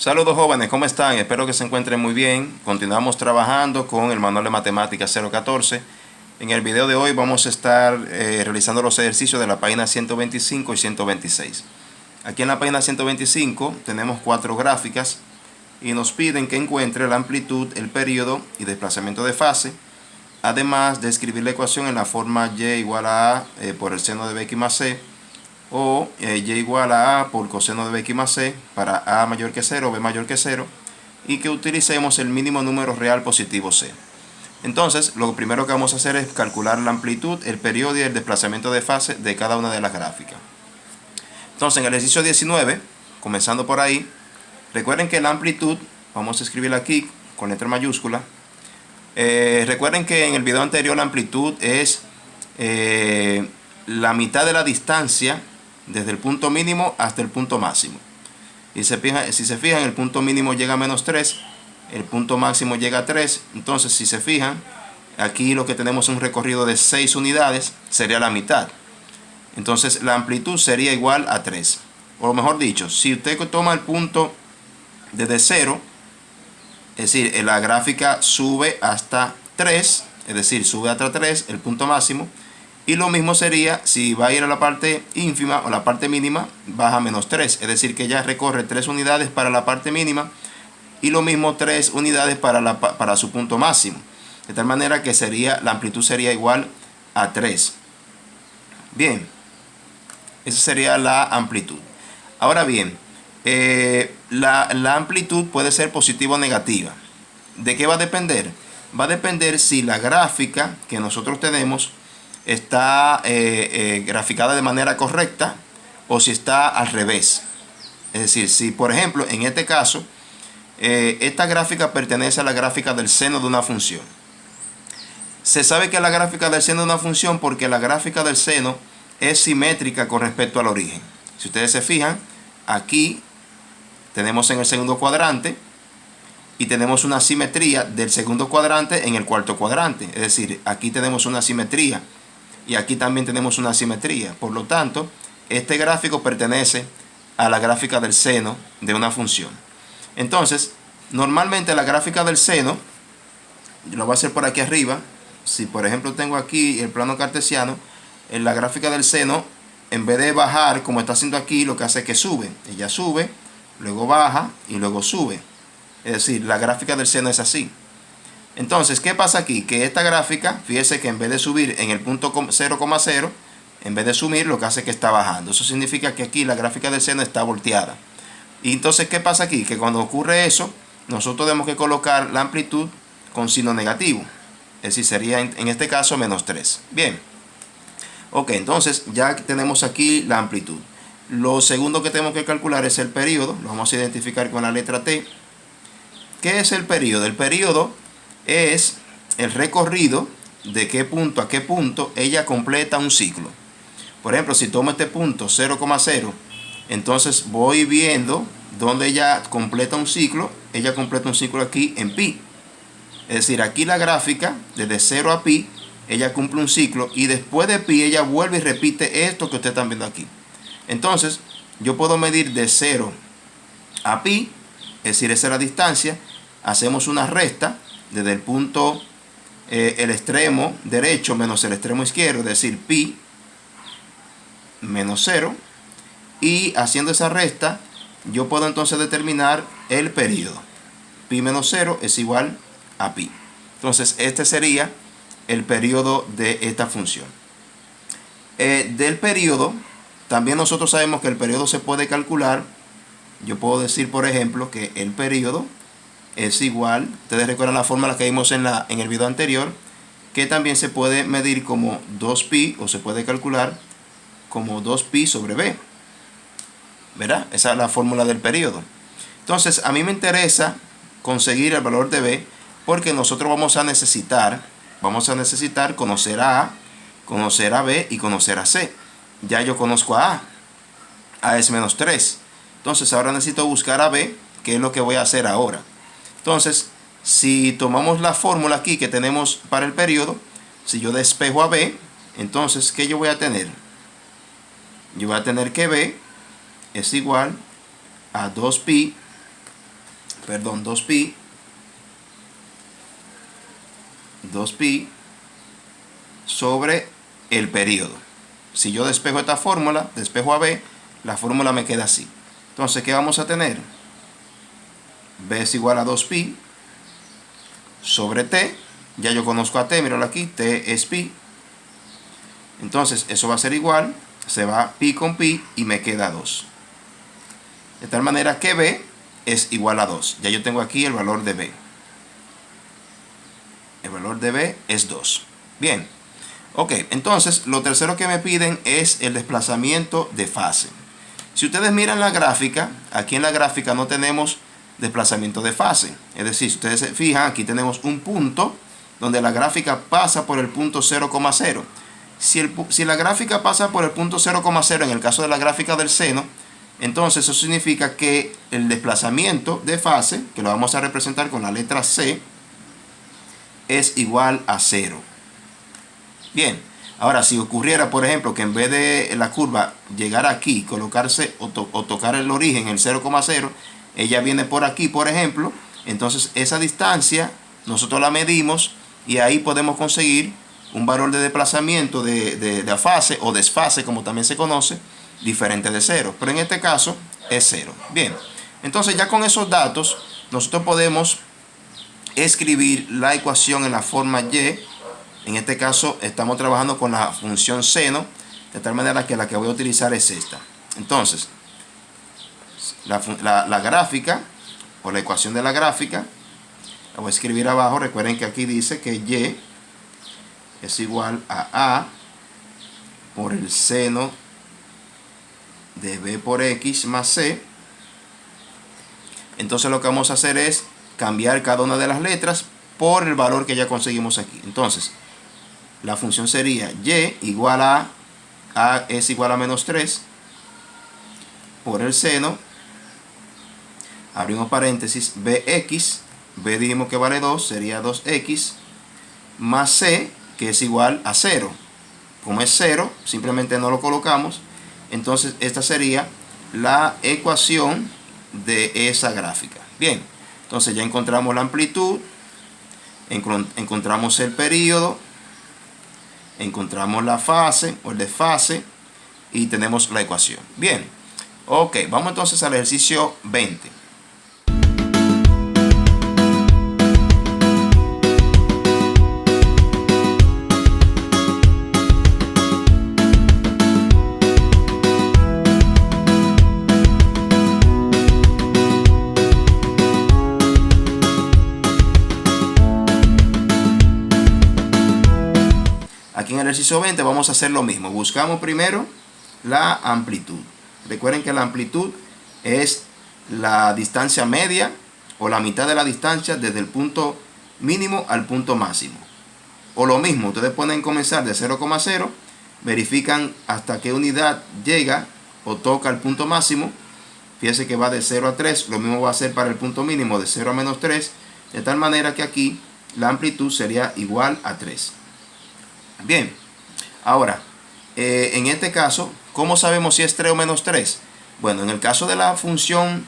Saludos jóvenes, ¿cómo están? Espero que se encuentren muy bien. Continuamos trabajando con el manual de matemáticas 014. En el video de hoy vamos a estar realizando los ejercicios de la página 125 y 126. Aquí en la página 125 tenemos 4 gráficas y nos piden que encuentre la amplitud, el periodo y desplazamiento de fase, además de escribir la ecuación en la forma y igual a por el seno de bx más c, o y igual a por coseno de bx más c para a mayor que 0, b mayor que 0, y que utilicemos el mínimo número real positivo c. Entonces, lo primero que vamos a hacer es calcular la amplitud, el periodo y el desplazamiento de fase de cada una de las gráficas. Entonces, en el ejercicio 19, comenzando por ahí, recuerden que la amplitud, vamos a escribirla aquí con letra mayúscula. Recuerden que en el video anterior la amplitud es la mitad de la distancia desde el punto mínimo hasta el punto máximo. Y si se fijan, el punto mínimo llega a menos 3, el punto máximo llega a 3. Entonces, si se fijan, aquí lo que tenemos es un recorrido de 6 unidades, sería la mitad. Entonces, la amplitud sería igual a 3. O mejor dicho, si usted toma el punto desde 0, es decir, la gráfica sube hasta 3, es decir, sube hasta 3, el punto máximo. Y lo mismo sería si va a ir a la parte ínfima o la parte mínima, baja a menos 3. Es decir, que ya recorre 3 unidades para la parte mínima y lo mismo 3 unidades para su punto máximo. De tal manera que la amplitud sería igual a 3. Bien, esa sería la amplitud. Ahora bien, la amplitud puede ser positiva o negativa. ¿De qué va a depender? Va a depender si la gráfica que nosotros tenemos está graficada de manera correcta o si está al revés. Es decir, si por ejemplo en este caso esta gráfica pertenece a la gráfica del seno de una función. Se sabe que es la gráfica del seno de una función porque la gráfica del seno es simétrica con respecto al origen. Si ustedes se fijan, aquí tenemos en el segundo cuadrante y tenemos una simetría del segundo cuadrante en el cuarto cuadrante. Es decir, aquí tenemos una simetría y aquí también tenemos una simetría. Por lo tanto, este gráfico pertenece a la gráfica del seno de una función. Entonces, normalmente la gráfica del seno, lo voy a hacer por aquí arriba. Si por ejemplo tengo aquí el plano cartesiano, en la gráfica del seno, en vez de bajar como está haciendo aquí, lo que hace es que sube. Ella sube, luego baja y luego sube. Es decir, la gráfica del seno es así. Entonces, ¿qué pasa aquí? Que esta gráfica, fíjese que en vez de subir en el punto 0,0, en vez de subir, lo que hace es que está bajando. Eso significa que aquí la gráfica del seno está volteada. Y entonces, ¿qué pasa aquí? Que cuando ocurre eso, nosotros tenemos que colocar la amplitud con signo negativo. Es decir, sería en este caso menos 3. Bien. Ok, entonces ya tenemos aquí la amplitud. Lo segundo que tenemos que calcular es el periodo. Lo vamos a identificar con la letra T. ¿Qué es el periodo? El periodo es el recorrido de qué punto a qué punto ella completa un ciclo. Por ejemplo, si tomo este punto 0,0, entonces voy viendo donde ella completa un ciclo. Ella completa un ciclo aquí en pi. Es decir, aquí la gráfica, desde 0 a pi, ella cumple un ciclo y después de pi ella vuelve y repite esto que ustedes están viendo aquí. Entonces, yo puedo medir de 0 a pi, es decir, esa es la distancia. Hacemos una resta desde el punto, el extremo derecho menos el extremo izquierdo, es decir, pi menos 0. Y haciendo esa resta, yo puedo entonces determinar el periodo. Pi menos 0 es igual a pi. Entonces, este sería el periodo de esta función. Del periodo, también nosotros sabemos que el periodo se puede calcular. Yo puedo decir, por ejemplo, que el periodo es igual, ustedes recuerdan la fórmula que vimos en el video anterior, que también se puede medir como 2pi o se puede calcular como 2pi sobre b. ¿Verdad? Esa es la fórmula del periodo. Entonces, a mí me interesa conseguir el valor de b porque nosotros vamos a necesitar conocer a A, conocer a B y conocer a C. Ya yo conozco a A. A es menos 3. Entonces, ahora necesito buscar a B, que es lo que voy a hacer ahora. Entonces, si tomamos la fórmula aquí que tenemos para el periodo, si yo despejo a B, entonces, ¿qué yo voy a tener? Yo voy a tener que B es igual a 2pi perdón, 2pi sobre el periodo. Si yo despejo esta fórmula, despejo a b, la fórmula me queda así. Entonces, ¿qué vamos a tener? B es igual a 2pi sobre t. Ya yo conozco a t, míralo aquí, t es pi. Entonces, eso va a ser igual, se va pi con pi y me queda 2. De tal manera que b es igual a 2. Ya yo tengo aquí el valor de b. El valor de b es 2. Bien. Ok, entonces lo tercero que me piden es el desplazamiento de fase. Si ustedes miran la gráfica, aquí en la gráfica no tenemos desplazamiento de fase. Es decir, si ustedes se fijan, aquí tenemos un punto donde la gráfica pasa por el punto 0,0. Si la gráfica pasa por el punto 0,0 en el caso de la gráfica del seno, entonces eso significa que el desplazamiento de fase, que lo vamos a representar con la letra C, es igual a 0. Bien, ahora si ocurriera, por ejemplo, que en vez de la curva llegar aquí, colocarse o tocar el origen, el 0,0, ella viene por aquí, por ejemplo, entonces esa distancia nosotros la medimos y ahí podemos conseguir un valor de desplazamiento de fase o desfase, como también se conoce, diferente de 0. Pero en este caso es 0. Bien, entonces ya con esos datos nosotros podemos escribir la ecuación en la forma y. En este caso estamos trabajando con la función seno, de tal manera que la que voy a utilizar es esta. Entonces, la gráfica, o la ecuación de la gráfica, la voy a escribir abajo. Recuerden que aquí dice que y es igual a por el seno de b por x más c. Entonces lo que vamos a hacer es cambiar cada una de las letras por el valor que ya conseguimos aquí. Entonces, la función sería y igual a es igual a menos 3 por el seno, abrimos paréntesis, bx, b dijimos que vale 2, sería 2x, más c, que es igual a 0. Como es 0, simplemente no lo colocamos. Entonces esta sería la ecuación de esa gráfica. Bien, entonces ya encontramos la amplitud, encontramos el periodo, encontramos la fase o el desfase y tenemos la ecuación. Bien, ok, vamos entonces al ejercicio 20. Aquí en el ejercicio 20 vamos a hacer lo mismo. Buscamos primero la amplitud. Recuerden que la amplitud es la distancia media o la mitad de la distancia desde el punto mínimo al punto máximo. O lo mismo, ustedes pueden comenzar de 0,0, verifican hasta qué unidad llega o toca el punto máximo. Fíjense que va de 0 a 3, lo mismo va a ser para el punto mínimo de 0 a menos 3, de tal manera que aquí la amplitud sería igual a 3. Bien, ahora, en este caso, ¿cómo sabemos si es 3 o menos 3? Bueno, en el caso de la función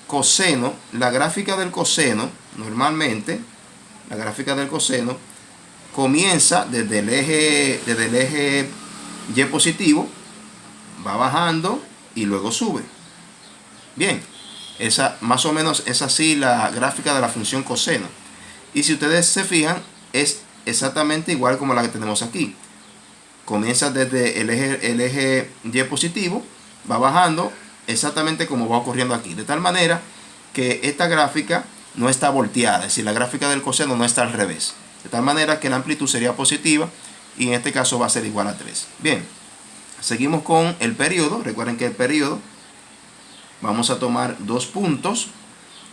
coseno, la gráfica del coseno, normalmente, la gráfica del coseno comienza desde el eje y positivo, va bajando y luego sube. Bien, más o menos es así la gráfica de la función coseno. Y si ustedes se fijan, es exactamente igual como la que tenemos aquí. Comienza desde el eje y positivo, va bajando exactamente como va ocurriendo aquí, de tal manera que esta gráfica no está volteada, es decir, la gráfica del coseno no está al revés, de tal manera que la amplitud sería positiva y en este caso va a ser igual a 3. Bien, seguimos con el periodo. Recuerden que el periodo vamos a tomar dos puntos,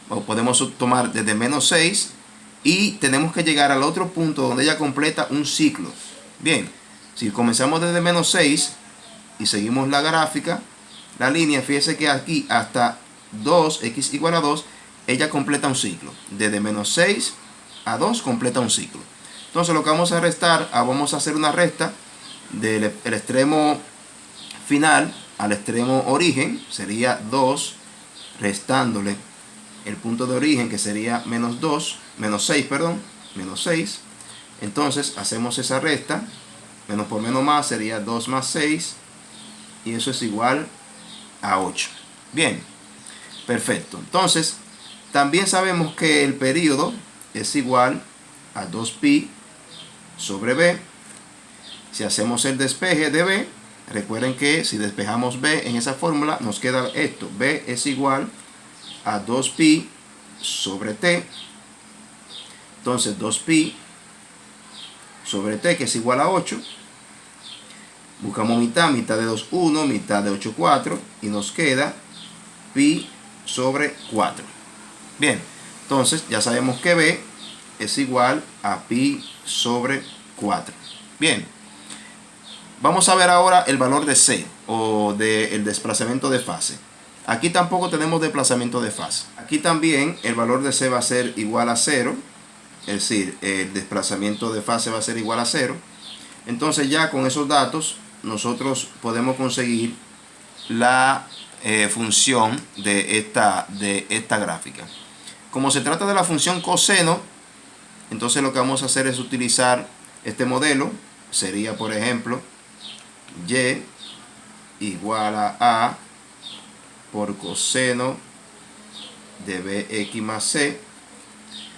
o podemos tomar desde menos 6 y tenemos que llegar al otro punto donde ella completa un ciclo. Bien, si comenzamos desde menos 6 y seguimos la gráfica, la línea, fíjese que aquí hasta 2x igual a 2, ella completa un ciclo. Desde menos 6 a 2 completa un ciclo. Entonces lo que vamos a restar, vamos a hacer una resta del extremo final al extremo origen, sería 2 restándole el punto de origen, que sería menos 6, perdón, menos 6. Entonces hacemos esa resta, menos por menos más sería 2 más 6, y eso es igual a 8. Bien, perfecto. Entonces, también sabemos que el período es igual a 2pi sobre b. Si hacemos el despeje de b, recuerden que si despejamos b en esa fórmula, nos queda esto. B es igual a 2pi sobre t. Entonces 2pi sobre t, que es igual a 8. Buscamos mitad de 2, 1, mitad de 8, 4. Y nos queda pi sobre 4. Bien, entonces ya sabemos que b es igual a pi sobre 4. Bien, vamos a ver ahora el valor de c, o del desplazamiento de fase. Aquí tampoco tenemos desplazamiento de fase. Aquí también el valor de c va a ser igual a 0. Es decir, el desplazamiento de fase va a ser igual a 0. Entonces ya con esos datos nosotros podemos conseguir la función de esta gráfica. Como se trata de la función coseno, entonces lo que vamos a hacer es utilizar este modelo. Sería, por ejemplo, y igual a por coseno de bx más c.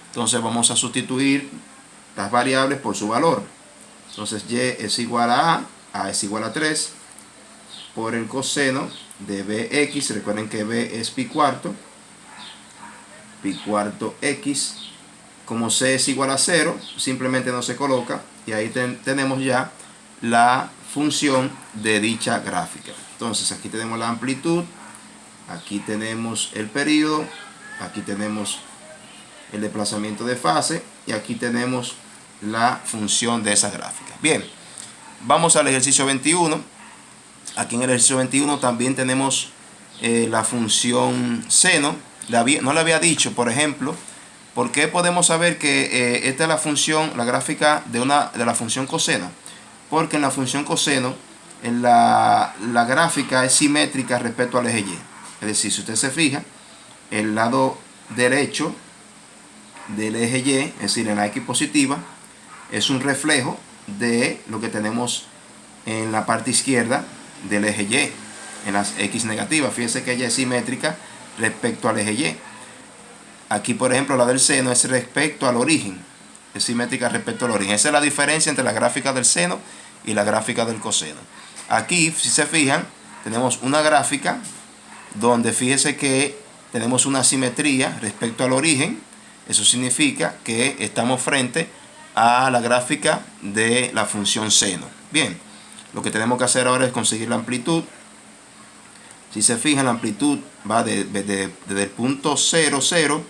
Entonces vamos a sustituir las variables por su valor. Entonces y es igual a es igual a 3, por el coseno de bx. Recuerden que b es pi cuarto x. Como c es igual a 0, simplemente no se coloca, y ahí tenemos ya la función de dicha gráfica. Entonces aquí tenemos la amplitud, aquí tenemos el período, aquí tenemos el desplazamiento de fase, y aquí tenemos la función de esa gráfica. Bien, vamos al ejercicio 21. Aquí en el ejercicio 21 también tenemos la función seno. No le había dicho, por ejemplo, ¿por qué podemos saber que esta es la función, la gráfica de la función coseno? Porque en la función coseno, la gráfica es simétrica respecto al eje Y. Es decir, si usted se fija, el lado derecho del eje Y, es decir, en la X positiva, es un reflejo de lo que tenemos en la parte izquierda del eje Y, en las X negativas. Fíjense que ella es simétrica respecto al eje Y. Aquí, por ejemplo, la del seno es respecto al origen, es simétrica respecto al origen. Esa es la diferencia entre la gráfica del seno y la gráfica del coseno. Aquí, si se fijan, tenemos una gráfica donde fíjense que tenemos una simetría respecto al origen. Eso significa que estamos frente a la gráfica de la función seno. Bien, lo que tenemos que hacer ahora es conseguir la amplitud. Si se fijan, la amplitud va desde el punto 0, 0,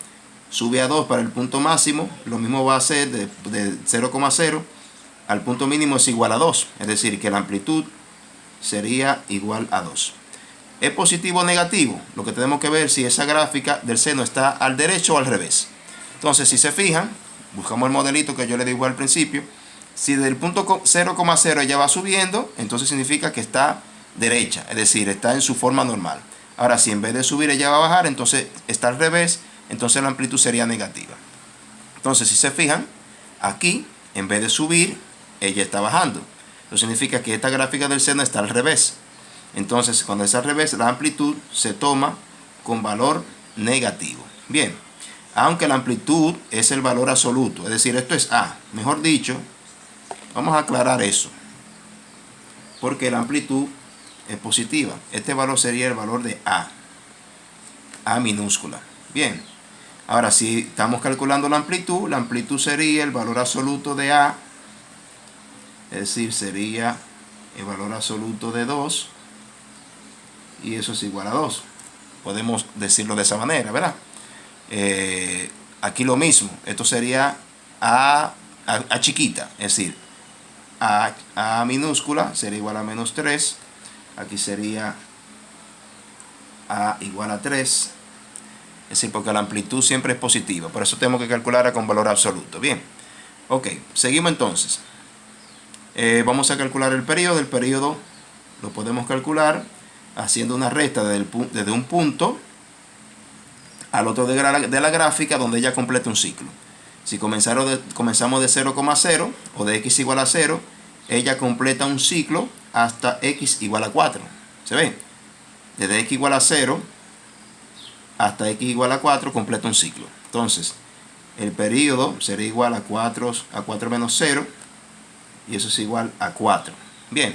sube a 2 para el punto máximo. Lo mismo va a ser de 0,0 al punto mínimo, es igual a 2. Es decir, que la amplitud sería igual a 2. ¿Es positivo o negativo? Lo que tenemos que ver si esa gráfica del seno está al derecho o al revés. Entonces, si se fijan, buscamos el modelito que yo le digo al principio. Si del punto 0,0 ella va subiendo, entonces significa que está derecha, es decir, está en su forma normal. Ahora, si en vez de subir ella va a bajar, entonces está al revés, entonces la amplitud sería negativa. Entonces, si se fijan, aquí, en vez de subir, ella está bajando. Eso significa que esta gráfica del seno está al revés. Entonces, cuando es al revés, la amplitud se toma con valor negativo. Bien, aunque la amplitud es el valor absoluto, es decir, esto es A. Mejor dicho, vamos a aclarar eso, porque la amplitud es positiva. Este valor sería el valor de A minúscula. Bien, ahora si estamos calculando la amplitud sería el valor absoluto de A, es decir, sería el valor absoluto de 2, y eso es igual a 2. Podemos decirlo de esa manera, ¿verdad? Aquí lo mismo, esto sería A chiquita, es decir, A minúscula sería igual a menos 3. Aquí sería A igual a 3. Es decir, porque la amplitud siempre es positiva. Por eso tenemos que calcularla con valor absoluto. Bien. Ok, seguimos entonces. Vamos a calcular el periodo. El periodo lo podemos calcular haciendo una resta desde un punto al otro de la gráfica donde ella completa un ciclo. Si comenzamos de 0,0 o de x igual a 0, ella completa un ciclo hasta x igual a 4. ¿Se ve? Desde x igual a 0 hasta x igual a 4 completa un ciclo. Entonces, el periodo será igual a 4 menos 0, y eso es igual a 4. Bien,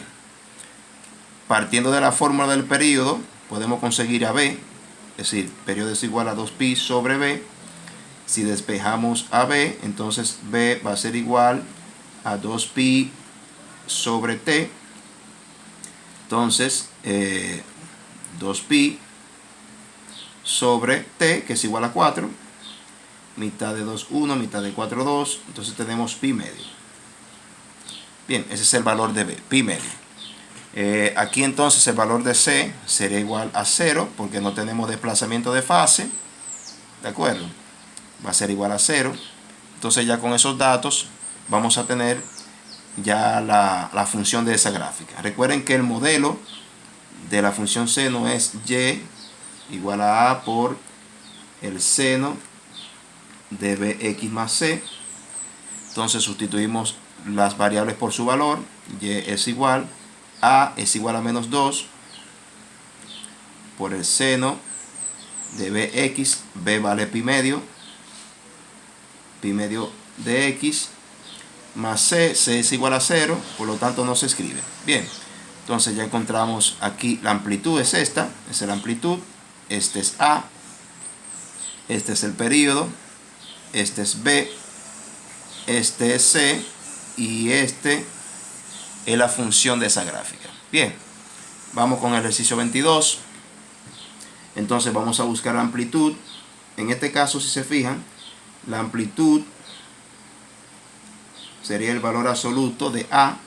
partiendo de la fórmula del periodo, podemos conseguir a b, es decir, periodo es igual a 2pi sobre b. Si despejamos a b, entonces b va a ser igual a 2pi sobre t. Entonces, 2pi sobre t, que es igual a 4. Mitad de 2, 1, mitad de 4, 2. Entonces tenemos pi medio. Bien, ese es el valor de b, pi medio. Aquí entonces el valor de c sería igual a 0, porque no tenemos desplazamiento de fase. ¿De acuerdo? Va a ser igual a 0. Entonces ya con esos datos vamos a tener ya la función de esa gráfica. Recuerden que el modelo de la función seno es y igual a a por el seno de bx más c. Entonces sustituimos las variables por su valor. Y es igual a menos 2 por el seno de bx. B vale pi medio de x, más c es igual a 0, por lo tanto no se escribe. Bien, entonces ya encontramos aquí la amplitud, es esta, es la amplitud, este es a, este es el período, este es b, este es c, y este es la función de esa gráfica. Bien, vamos con el ejercicio 22. Entonces vamos a buscar la amplitud. En este caso, si se fijan, la amplitud sería el valor absoluto de a.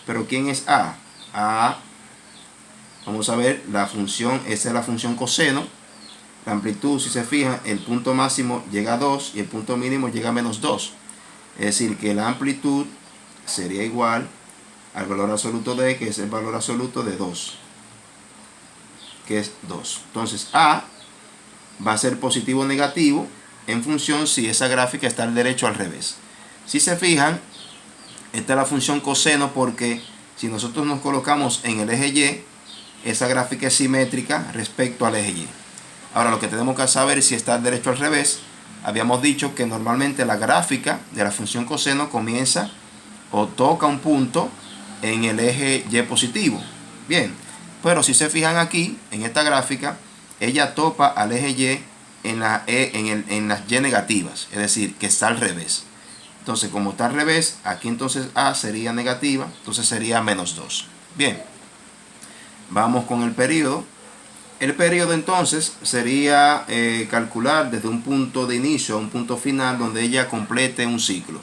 Pero ¿quién es a? A, vamos a ver, la función, esa es la función coseno. La amplitud, si se fijan, el punto máximo llega a 2 y el punto mínimo llega a menos 2. Es decir, que la amplitud sería igual al valor absoluto de, que es el valor absoluto de 2, que es 2. Entonces a va a ser positivo o negativo en función si esa gráfica está al derecho o al revés. Si se fijan, esta es la función coseno, porque si nosotros nos colocamos en el eje Y, esa gráfica es simétrica respecto al eje Y. Ahora lo que tenemos que saber es si está al derecho o al revés. Habíamos dicho que normalmente la gráfica de la función coseno comienza o toca un punto en el eje Y positivo. Bien, pero si se fijan aquí, en esta gráfica, ella topa al eje Y en las Y negativas, es decir, que está al revés. Entonces, como está al revés, aquí entonces A sería negativa, entonces sería menos 2. Bien, vamos con el periodo. El periodo entonces sería calcular desde un punto de inicio a un punto final donde ella complete un ciclo.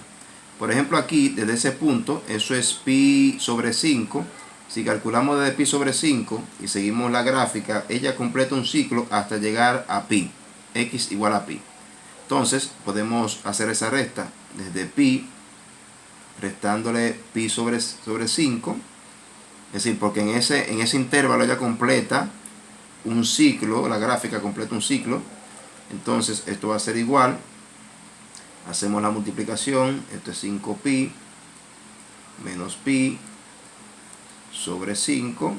Por ejemplo, aquí, desde ese punto, eso es pi sobre 5. Si calculamos desde pi sobre 5 y seguimos la gráfica, ella completa un ciclo hasta llegar a pi, x igual a pi. Entonces, podemos hacer esa resta desde pi, restándole pi sobre 5. Es decir, porque en ese intervalo ella completa un ciclo, la gráfica completa un ciclo. Entonces, esto va a ser igual. Hacemos la multiplicación, esto es 5pi menos pi sobre 5.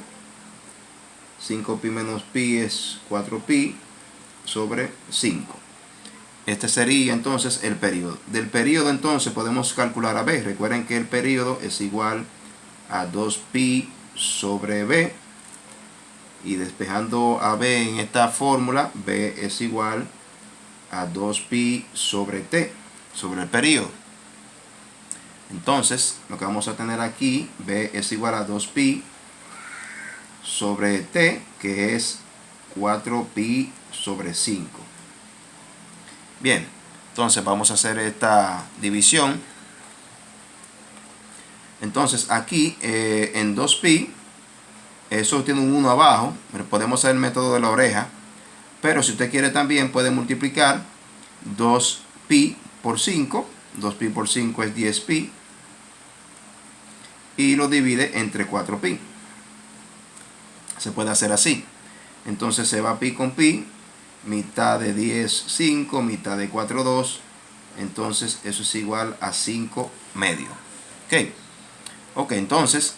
5pi menos pi es 4pi sobre 5. Este sería entonces el periodo. Del periodo entonces podemos calcular a b. Recuerden que el periodo es igual a 2pi sobre b. Y despejando a b en esta fórmula, b es igual a 2pi sobre t, sobre el periodo. Entonces, lo que vamos a tener aquí, b es igual a 2pi sobre t, que es 4pi sobre 5. Bien, entonces vamos a hacer esta división. Entonces, aquí en 2pi, eso tiene un 1 abajo, pero podemos hacer el método de la oreja. Pero si usted quiere también puede multiplicar 2pi por 5. 2pi por 5 es 10pi. Y lo divide entre 4pi. Se puede hacer así. Entonces se va pi con pi. mitad de 10, 5, mitad de 4, 2. Entonces eso es igual a 5 medios. Ok, entonces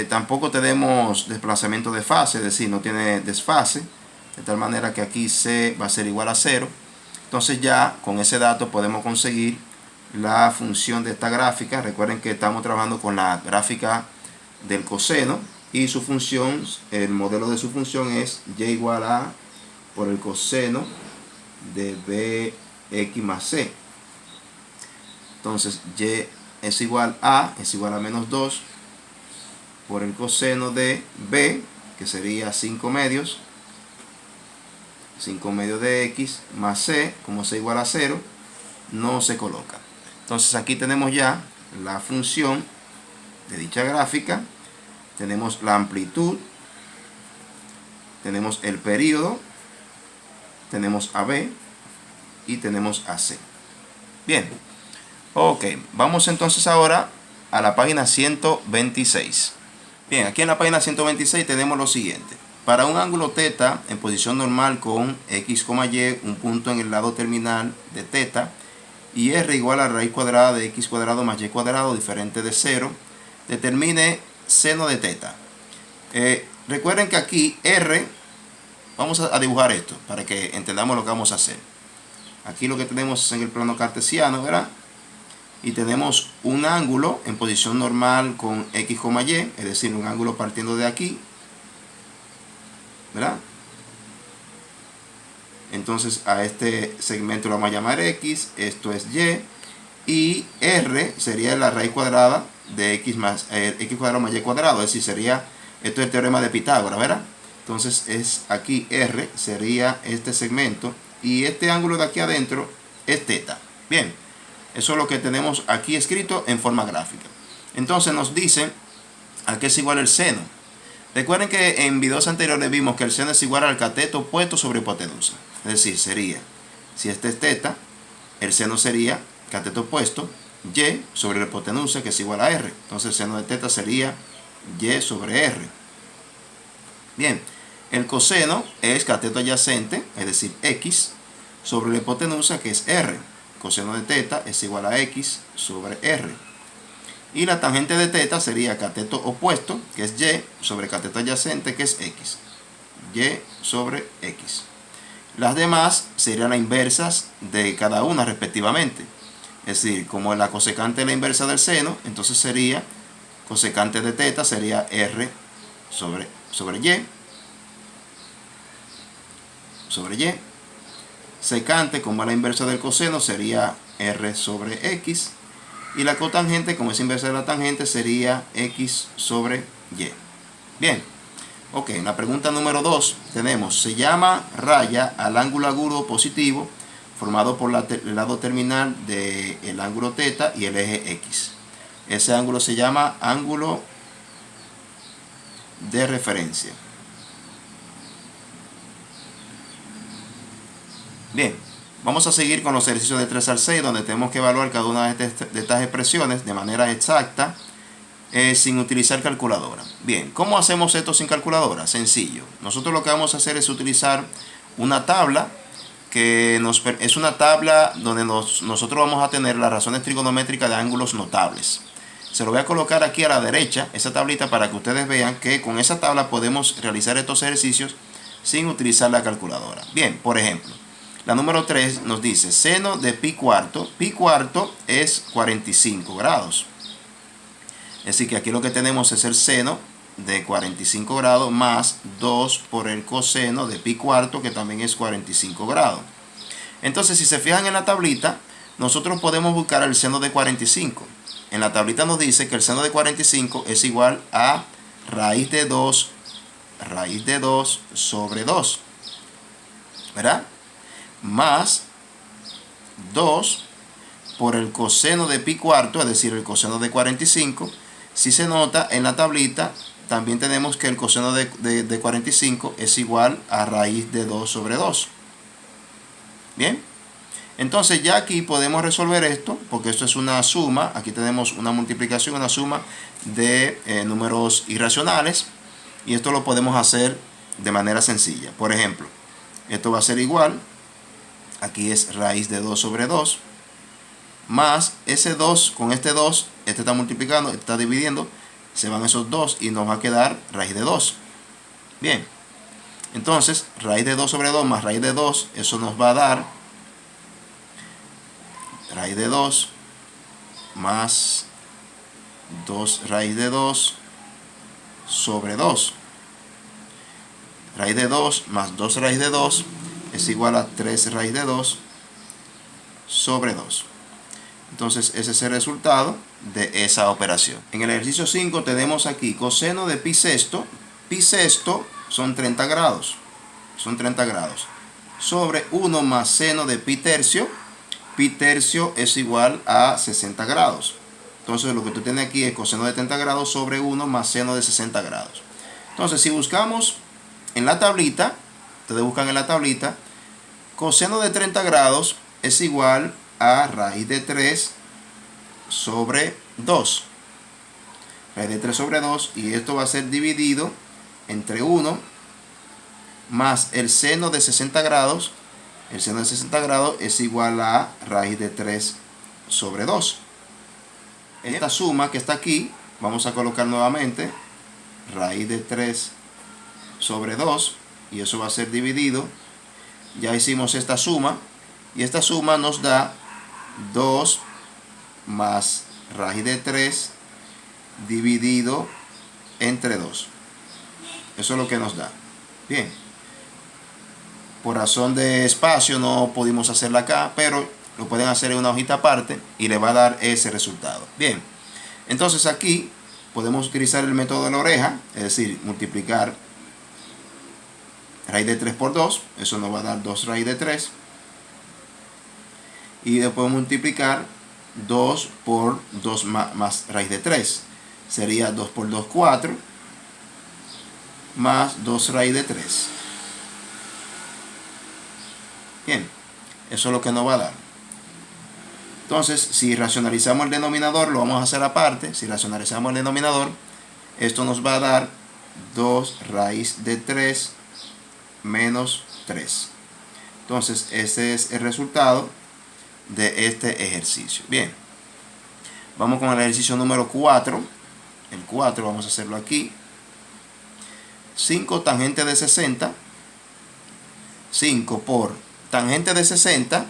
tampoco tenemos desplazamiento de fase, es decir, no tiene desfase, de tal manera que aquí C va a ser igual a 0. Entonces ya con ese dato podemos conseguir la función de esta gráfica. Recuerden que estamos trabajando con la gráfica del coseno y su función, el modelo de su función es y igual a por el coseno de bx más c. Entonces y es igual a menos 2 por el coseno de b, que sería 5 medios de x, más c, como c igual a 0, no se coloca. Entonces aquí tenemos ya la función de dicha gráfica. Tenemos la amplitud, tenemos el período, tenemos a b y tenemos a c. Bien, ok, vamos entonces ahora a la página 126. Bien, aquí en la página 126 tenemos lo siguiente. Para un ángulo θ en posición normal con x, y, un punto en el lado terminal de θ, y r igual a raíz cuadrada de x cuadrado más y cuadrado diferente de 0, determine seno de θ. Recuerden que aquí r, vamos a dibujar esto para que entendamos lo que vamos a hacer. Aquí lo que tenemos es en el plano cartesiano, ¿verdad? Y tenemos un ángulo en posición normal con x, y, es decir, un ángulo partiendo de aquí, ¿verdad? Entonces a este segmento lo vamos a llamar x, esto es y r sería la raíz cuadrada de x cuadrado más y cuadrado, es decir, sería, esto es el teorema de Pitágoras, ¿verdad? Entonces es aquí r sería este segmento y este ángulo de aquí adentro es θ. Bien, eso es lo que tenemos aquí escrito en forma gráfica. Entonces nos dice a qué es igual el seno. Recuerden que en videos anteriores vimos que el seno es igual al cateto opuesto sobre hipotenusa. Es decir, sería, si este es θ, el seno sería cateto opuesto, y sobre la hipotenusa, que es igual a r. Entonces el seno de θ sería y sobre r. Bien, el coseno es cateto adyacente, es decir, x, sobre la hipotenusa, que es r. Coseno de θ es igual a x sobre r. Y la tangente de θ sería cateto opuesto, que es y, sobre cateto adyacente, que es x. Y sobre x. Las demás serían las inversas de cada una respectivamente. Es decir, como la cosecante es la inversa del seno, entonces sería cosecante de θ sería r sobre y. Sobre y. Secante, como es la inversa del coseno, sería r sobre x. Y la cotangente, como es inversa de la tangente, sería x sobre y. Bien. Ok, en la pregunta número 2 tenemos, se llama raya al ángulo agudo positivo formado por el lado terminal del ángulo θ y el eje x. Ese ángulo se llama ángulo de referencia. Bien, vamos a seguir con los ejercicios de 3 al 6, donde tenemos que evaluar cada una de estas expresiones de manera exacta, sin utilizar calculadora. Bien, ¿cómo hacemos esto sin calculadora? Sencillo. Nosotros lo que vamos a hacer es utilizar una tabla, que es una tabla donde nosotros vamos a tener las razones trigonométricas de ángulos notables. Se lo voy a colocar aquí a la derecha, esa tablita, para que ustedes vean que con esa tabla podemos realizar estos ejercicios sin utilizar la calculadora. Bien, por ejemplo, la número 3 nos dice seno de pi cuarto. Pi cuarto es 45 grados. Es decir, que aquí lo que tenemos es el seno de 45 grados más 2 por el coseno de pi cuarto, que también es 45 grados. Entonces, si se fijan en la tablita, nosotros podemos buscar el seno de 45. En la tablita nos dice que el seno de 45 es igual a raíz de 2 sobre 2. ¿Verdad? Más 2 por el coseno de pi cuarto, es decir, el coseno de 45. Si se nota en la tablita, también tenemos que el coseno de 45 es igual a raíz de 2 sobre 2. Bien, entonces ya aquí podemos resolver esto, porque esto es una suma. Aquí tenemos una multiplicación, una suma de números irracionales, y esto lo podemos hacer de manera sencilla. Por ejemplo, Esto va a ser igual, aquí es raíz de 2 sobre 2, más ese 2 con este 2, este está multiplicando, este está dividiendo, se van esos 2 y nos va a quedar raíz de 2. Bien, entonces raíz de 2 sobre 2 más raíz de 2, eso nos va a dar raíz de 2 más 2 raíz de 2 sobre 2. Raíz de 2 más 2 raíz de 2 es igual a 3 raíz de 2 sobre 2. Entonces ese es el resultado de esa operación. En el ejercicio 5 tenemos aquí coseno de pi sexto. Pi sexto son 30 grados. Son 30 grados. Sobre 1 más seno de pi tercio. Pi tercio es igual a 60 grados. Entonces lo que tú tienes aquí es coseno de 30 grados sobre 1 más seno de 60 grados. Entonces si buscamos en la tablita, ustedes buscan en la tablita, coseno de 30 grados es igual a raíz de 3 sobre 2. Raíz de 3 sobre 2, y esto va a ser dividido entre 1 más el seno de 60 grados. El seno de 60 grados es igual a raíz de 3 sobre 2. Esta suma que está aquí, vamos a colocar nuevamente raíz de 3 sobre 2, y eso va a ser dividido. Ya hicimos esta suma, y esta suma nos da 2 más raíz de 3 dividido entre 2. Eso es lo que nos da. Bien. Por razón de espacio no pudimos hacerla acá, pero lo pueden hacer en una hojita aparte y le va a dar ese resultado. Bien. Entonces aquí podemos utilizar el método de la oreja, es decir, multiplicar raíz de 3 por 2. Eso nos va a dar 2 raíz de 3. Y después multiplicar 2 por 2 más raíz de 3. Sería 2 por 2, 4. Más 2 raíz de 3. Bien, eso es lo que nos va a dar. Entonces, si racionalizamos el denominador, lo vamos a hacer aparte. Si racionalizamos el denominador, esto nos va a dar 2 raíz de 3 menos 3. Entonces, ese es el resultado de este ejercicio. Bien, vamos con el ejercicio número 4. El 4 vamos a hacerlo aquí. 5 tangente de 60. 5 por tangente de 60.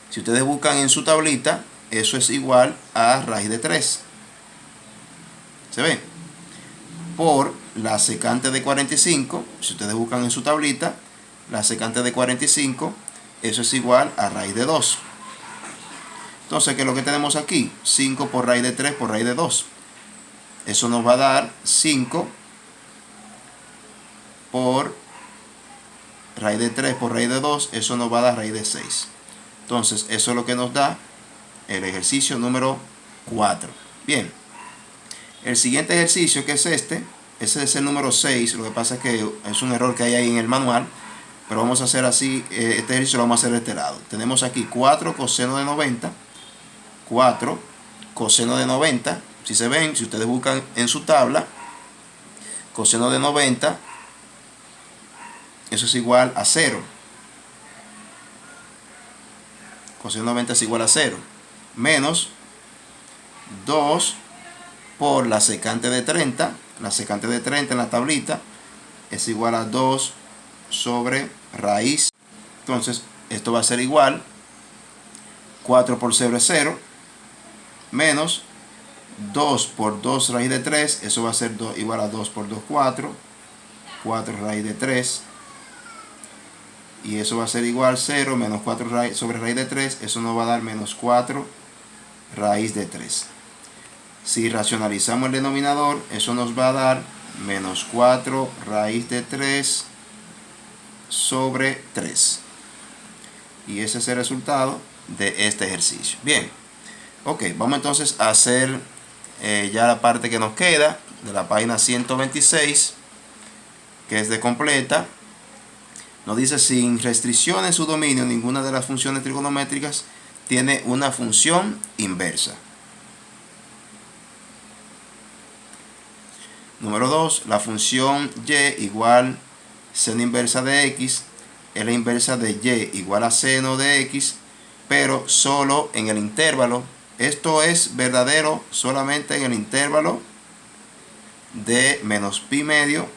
Si ustedes buscan en su tablita, eso es igual a raíz de 3. ¿Se ve? Por la secante de 45. Si ustedes buscan en su tablita, la secante de 45, eso es igual a raíz de 2. Entonces, ¿qué es lo que tenemos aquí? 5 por raíz de 3 por raíz de 2. Eso nos va a dar 5 por raíz de 3 por raíz de 2. Eso nos va a dar raíz de 6. Entonces, eso es lo que nos da el ejercicio número 4. Bien. El siguiente ejercicio, que es ese es el número 6. Lo que pasa es que es un error que hay ahí en el manual. Pero vamos a hacer así, este ejercicio lo vamos a hacer de este lado. Tenemos aquí 4 coseno de 90. 4 coseno de 90. Si se ven, si ustedes buscan en su tabla, coseno de 90, eso es igual a 0. Coseno de 90 es igual a 0. Menos 2 por la secante de 30. La secante de 30 en la tablita es igual a 2 sobre raíz. Entonces, esto va a ser igual. 4 por 0 es 0. Menos 2 por 2 raíz de 3. Eso va a ser igual a 2 por 2, 4. 4 raíz de 3. Y eso va a ser igual a 0 menos 4 sobre raíz de 3. Eso nos va a dar menos 4 raíz de 3. Si racionalizamos el denominador, eso nos va a dar menos 4 raíz de 3 sobre 3. Y ese es el resultado de este ejercicio. Bien, ok, vamos entonces a hacer ya la parte que nos queda de la página 126, que es de completa. Nos dice: sin restricción en su dominio, ninguna de las funciones trigonométricas tiene una función inversa. Número 2, la función y igual seno inversa de x es la inversa de y igual a seno de x, pero solo en el intervalo. Esto es verdadero solamente en el intervalo de menos pi medio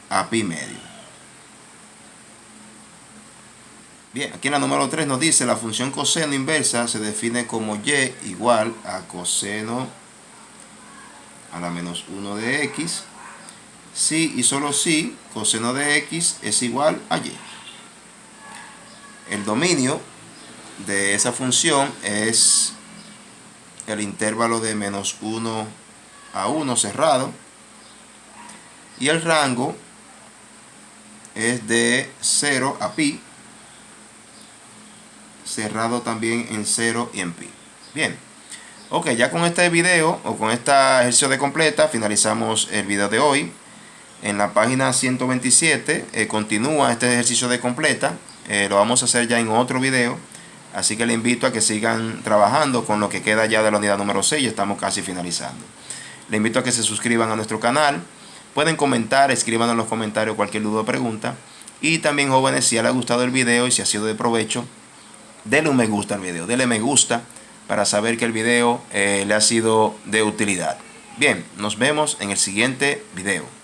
a pi medio. Bien, aquí en la número 3 nos dice la función coseno inversa se define como y igual a coseno a la menos 1 de x, si y solo si coseno de x es igual a y. El dominio de esa función es el intervalo de menos 1 a 1 cerrado, y el rango es de 0 a pi, cerrado también en 0 y en pi. Bien, ok, ya con este video o con esta ejercicio de completa finalizamos el video de hoy. En la página 127 continúa este ejercicio de completa. Lo vamos a hacer ya en otro video, así que le invito a que sigan trabajando con lo que queda ya de la unidad número 6. Estamos casi finalizando. Le invito a que se suscriban a nuestro canal. Pueden comentar, escriban en los comentarios cualquier duda o pregunta. Y también, jóvenes, si les ha gustado el video y si ha sido de provecho, denle un me gusta al video, denle me gusta para saber que el video le ha sido de utilidad. Bien, nos vemos en el siguiente video.